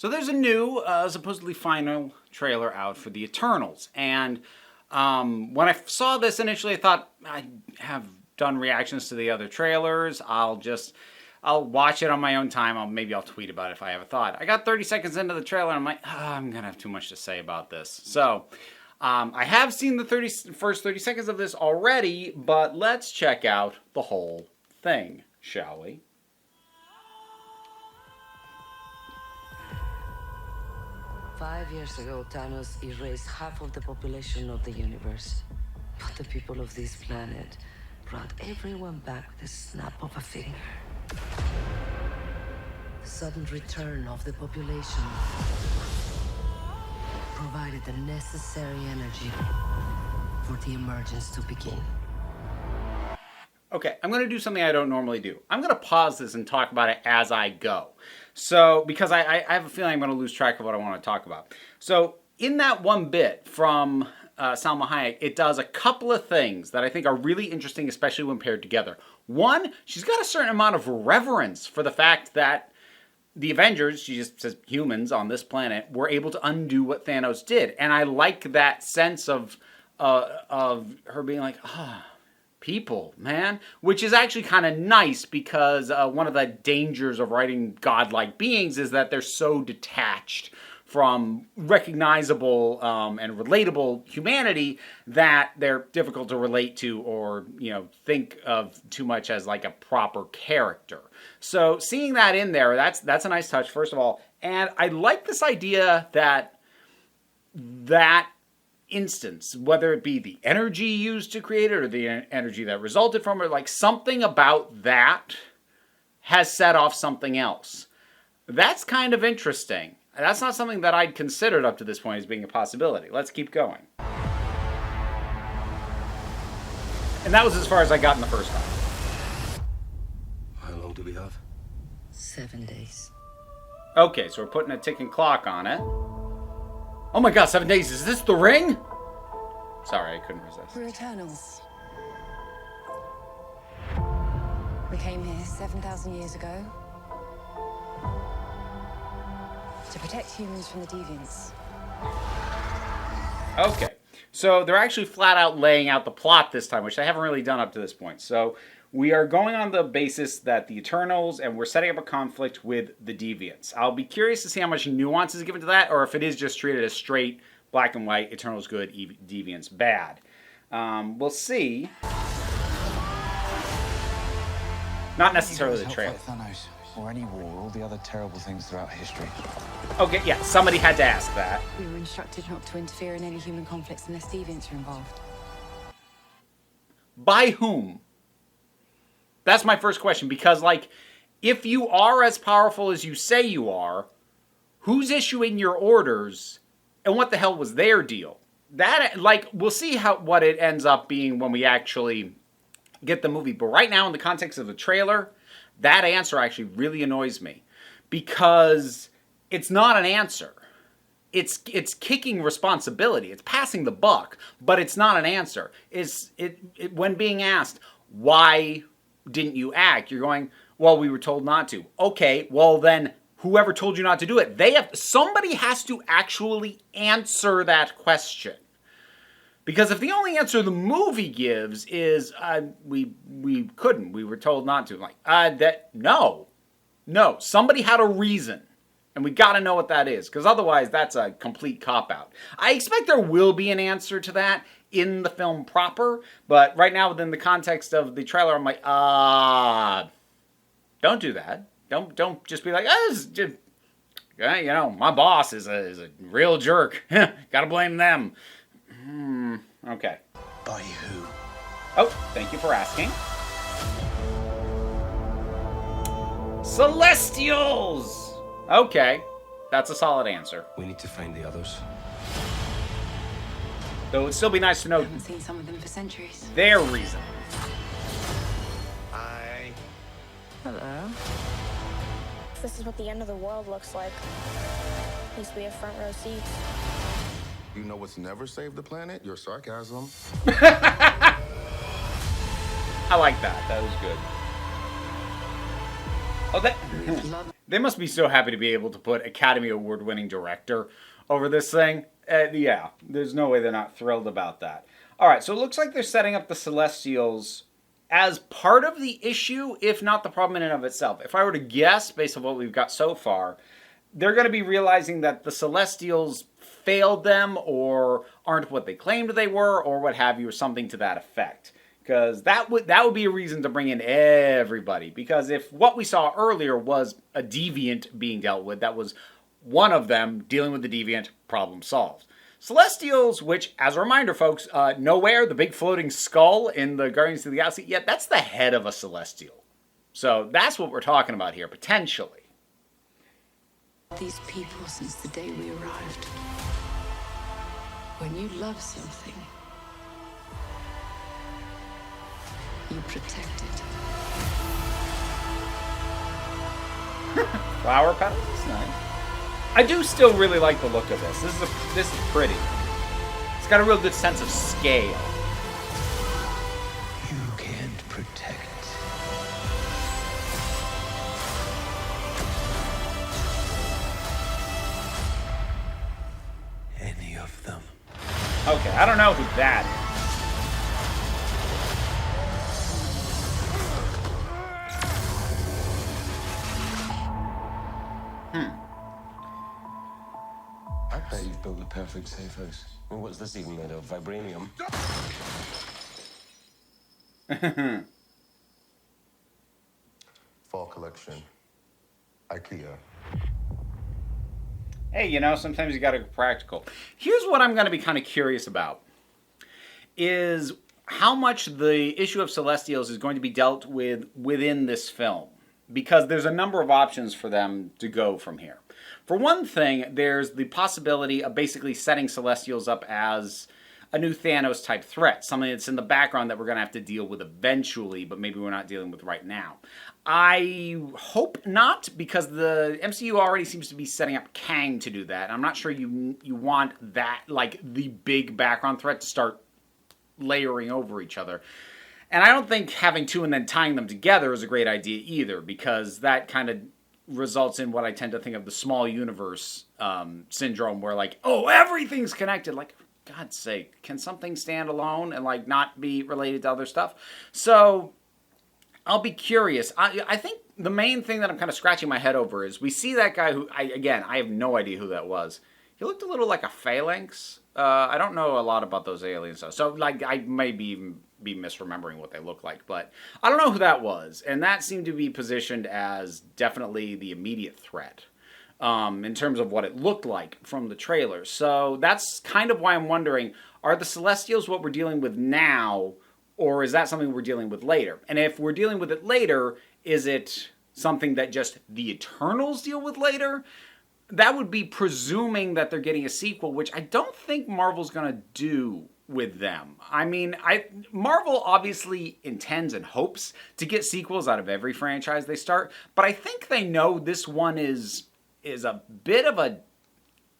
So there's a new, supposedly final trailer out for the Eternals, and when I saw this initially, I thought I have done reactions to the other trailers. I'll watch it on my own time. Maybe I'll tweet about it if I have a thought. I got 30 seconds into the trailer, and I'm like, I'm gonna have too much to say about this. So I have seen the first 30 seconds of this already, but let's check out the whole thing, shall we? 5 years ago, Thanos erased half of the population of the universe. But the people of this planet brought everyone back with the snap of a finger. The sudden return of the population provided the necessary energy for the emergence to begin. Okay, I'm going to do something I don't normally do. I'm going to pause this and talk about it as I go. So, because I have a feeling I'm going to lose track of what I want to talk about. So, in that one bit from Salma Hayek, it does a couple of things that I think are really interesting, especially when paired together. One, she's got a certain amount of reverence for the fact that the Avengers, she just says humans on this planet, were able to undo what Thanos did. And I like that sense of her being like, people, man, which is actually kind of nice because one of the dangers of writing godlike beings is that they're so detached from recognizable and relatable humanity that they're difficult to relate to or, think of too much as like a proper character. So seeing that in there, that's a nice touch, first of all. And I like this idea that instance, whether it be the energy used to create it or the energy that resulted from it, like something about that has set off something else. That's kind of interesting. That's not something that I'd considered up to this point as being a possibility. Let's keep going. And that was as far as I got in the first time. How long do we have? 7 days. Okay, so we're putting a ticking clock on it. Oh my god, 7 days. Is this the ring? Sorry, I couldn't resist. We're Eternals. We came here 7,000 years ago to protect humans from the deviants. Okay, so they're actually flat out laying out the plot this time, which I haven't really done up to this point. So we are going on the basis that the Eternals, and we're setting up a conflict with the Deviants. I'll be curious to see how much nuance is given to that, or if it is just treated as straight, black and white, Eternals good, Deviants bad. We'll see. Not necessarily the trailer. Thanos, or any war, all the other terrible things throughout history. Okay, yeah, somebody had to ask that. We were instructed not to interfere in any human conflicts unless deviants are involved. By whom? That's my first question, because, if you are as powerful as you say you are, who's issuing your orders, and what the hell was their deal? That, we'll see what it ends up being when we actually get the movie. But right now, in the context of the trailer, that answer actually really annoys me, because it's not an answer. It's kicking responsibility. It's passing the buck, but it's not an answer. When being asked, why didn't you act? You're going, well, we were told not to. Okay, well then, whoever told you not to do it, somebody has to actually answer that question. Because if the only answer the movie gives is, we couldn't, we were told not to, no, somebody had a reason. And we got to know what that is, because otherwise that's a complete cop-out. I expect there will be an answer to that in the film proper, but right now within the context of the trailer, I'm like, don't do that. Don't just be like, my boss is a real jerk. Gotta blame them. Okay. By who? Oh, thank you for asking. Celestials! Okay, that's a solid answer. We need to find the others. Though it would still be nice to know I haven't seen some of them for centuries. their reason. Hi. Hello. This is what the end of the world looks like. At least we have front row seats. You know what's never saved the planet? Your sarcasm. I like that. That was good. Oh, They must be so happy to be able to put Academy Award winning director over this thing. Yeah, there's no way they're not thrilled about that. All right, so it looks like they're setting up the Celestials as part of the issue, if not the problem in and of itself. If I were to guess, based on what we've got so far, they're going to be realizing that the Celestials failed them or aren't what they claimed they were or what have you, or something to that effect. Because that would be a reason to bring in everybody. Because if what we saw earlier was a deviant being dealt with, that was one of them dealing with the deviant, problem solved. Celestials, which, as a reminder, folks, Nowhere, the big floating skull in the Guardians of the Galaxy, yeah, that's the head of a Celestial. So that's what we're talking about here, potentially. These people since the day we arrived. When you love something, you protect it. Flower petals, nice. I do still really like the look of this. This is pretty. It's got a real good sense of scale. You can't protect. Any of them. Okay, I don't know who that is. I bet you've built the perfect safe house. I mean, what's this even made of? Vibranium? Fall collection. IKEA. Hey, you know, sometimes you gotta go practical. Here's what I'm gonna be kind of curious about. Is how much the issue of Celestials is going to be dealt with within this film. Because there's a number of options for them to go from here. For one thing, there's the possibility of basically setting Celestials up as a new Thanos-type threat. Something that's in the background that we're going to have to deal with eventually, but maybe we're not dealing with right now. I hope not, because the MCU already seems to be setting up Kang to do that. I'm not sure you want that, like, the big background threat to start layering over each other. And I don't think having two and then tying them together is a great idea either, because that kind of results in what I tend to think of the small universe syndrome, where like, oh, everything's connected. Like, for God's sake, can something stand alone and like not be related to other stuff? So I'll be curious. I think the main thing that I'm kind of scratching my head over is we see that guy who, I have no idea who that was. He looked a little like a phalanx. I don't know a lot about those aliens, though. So, like, I may be misremembering what they look like, but I don't know who that was. And that seemed to be positioned as definitely the immediate threat in terms of what it looked like from the trailer. So that's kind of why I'm wondering, are the Celestials what we're dealing with now, or is that something we're dealing with later? And if we're dealing with it later, is it something that just the Eternals deal with later? That would be presuming that they're getting a sequel, which I don't think Marvel's going to do with them. I mean, Marvel obviously intends and hopes to get sequels out of every franchise they start, but I think they know this one is a bit of a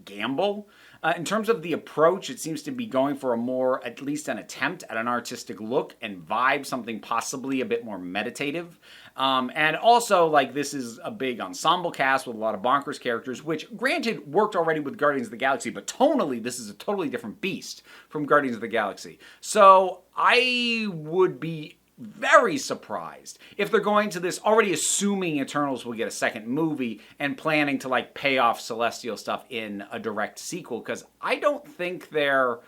gamble. In terms of the approach, it seems to be going for a more, at least an attempt at an artistic look and vibe, something possibly a bit more meditative. And also, like, this is a big ensemble cast with a lot of bonkers characters, which, granted, worked already with Guardians of the Galaxy, but tonally, this is a totally different beast from Guardians of the Galaxy. So, I would be very surprised if they're going to this already assuming Eternals will get a second movie and planning to like pay off Celestial stuff in a direct sequel, because I don't think they're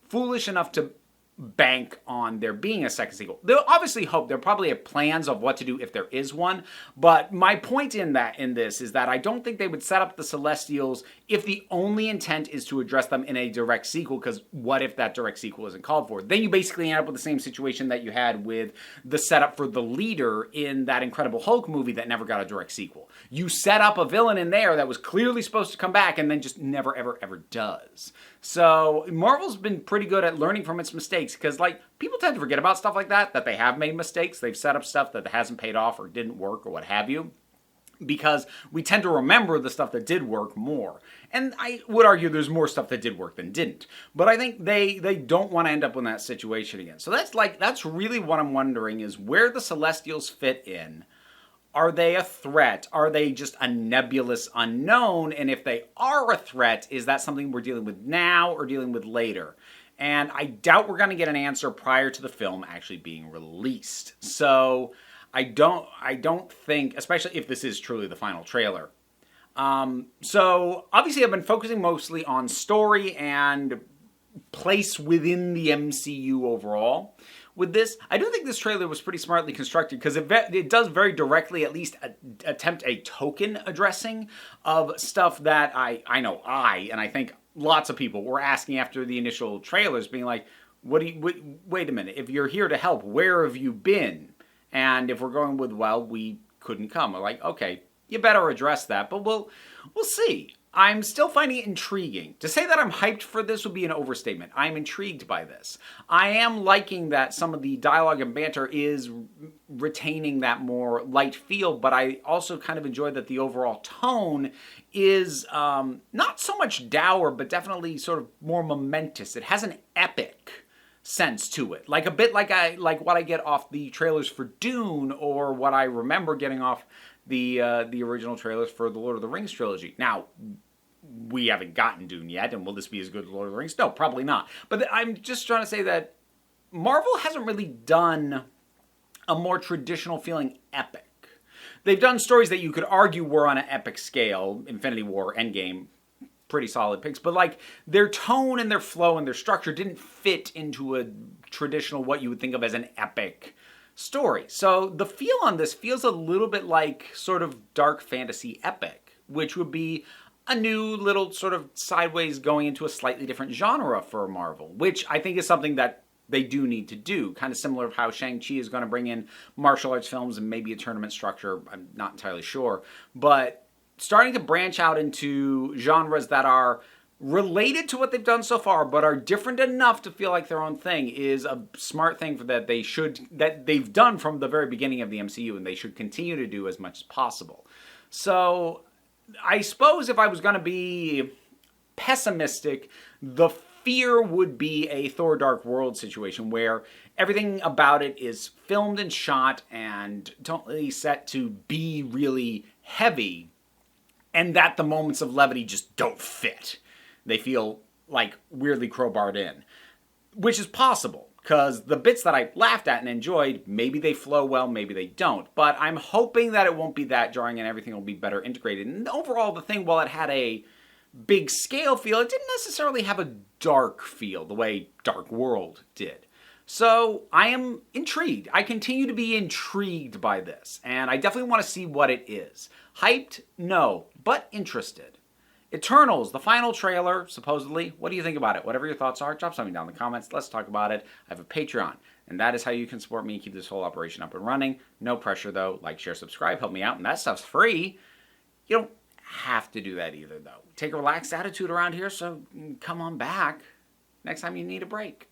foolish enough to bank on there being a second sequel. They'll obviously hope, they'll probably have plans of what to do if there is one, but my point in this is that I don't think they would set up the Celestials if the only intent is to address them in a direct sequel, because what if that direct sequel isn't called for? Then you basically end up with the same situation that you had with the setup for the Leader in that Incredible Hulk movie that never got a direct sequel. You set up a villain in there that was clearly supposed to come back and then just never, ever, ever does. So Marvel's been pretty good at learning from its mistakes, because like people tend to forget about stuff like that they have made mistakes. They've set up stuff that hasn't paid off or didn't work or what have you, because we tend to remember the stuff that did work more. And I would argue there's more stuff that did work than didn't. But I think they don't want to end up in that situation again. So that's really what I'm wondering, is where the Celestials fit in. Are they a threat? Are they just a nebulous unknown? And if they are a threat, is that something we're dealing with now or dealing with later? And I doubt we're going to get an answer prior to the film actually being released. So I don't think, especially if this is truly the final trailer. So obviously I've been focusing mostly on story and place within the MCU overall. With this, I do think this trailer was pretty smartly constructed because it does very directly at least attempt a token addressing of stuff that I know and I think lots of people were asking after the initial trailers, being like, wait a minute, if you're here to help, where have you been? And if we're going with, well, we couldn't come. We're like, okay, you better address that, but we'll see. I'm still finding it intriguing. To say that I'm hyped for this would be an overstatement. I'm intrigued by this. I am liking that some of the dialogue and banter is retaining that more light feel, but I also kind of enjoy that the overall tone is not so much dour, but definitely sort of more momentous. It has an epic sense to it, like a bit like what I get off the trailers for Dune, or what I remember getting off the original trailers for the Lord of the Rings trilogy. Now, we haven't gotten Dune yet, and will this be as good as Lord of the Rings? No, probably not. But I'm just trying to say that Marvel hasn't really done a more traditional feeling epic. They've done stories that you could argue were on an epic scale, Infinity War, Endgame, pretty solid picks, but like their tone and their flow and their structure didn't fit into a traditional, what you would think of as an epic story. So the feel on this feels a little bit like sort of dark fantasy epic, which would be a new little sort of sideways going into a slightly different genre for Marvel, which I think is something that they do need to do. Kind of similar to how Shang-Chi is going to bring in martial arts films and maybe a tournament structure. I'm not entirely sure. But starting to branch out into genres that are related to what they've done so far, but are different enough to feel like their own thing, is a smart thing that they've done from the very beginning of the MCU, and they should continue to do as much as possible. So I suppose if I was going to be pessimistic, the fear would be a Thor Dark World situation where everything about it is filmed and shot and totally set to be really heavy, and that the moments of levity just don't fit. They feel like weirdly crowbarred in, which is possible, because the bits that I laughed at and enjoyed, maybe they flow well, maybe they don't. But I'm hoping that it won't be that jarring and everything will be better integrated. And overall, the thing, while it had a big scale feel, it didn't necessarily have a dark feel the way Dark World did. So I am intrigued. I continue to be intrigued by this, and I definitely want to see what it is. Hyped? No, but interested. Eternals, the final trailer, supposedly. What do you think about it? Whatever your thoughts are, drop something down in the comments. Let's talk about it. I have a Patreon, and that is how you can support me and keep this whole operation up and running. No pressure, though. Like, share, subscribe, help me out, and that stuff's free. You don't have to do that either, though. Take a relaxed attitude around here, so come on back next time you need a break.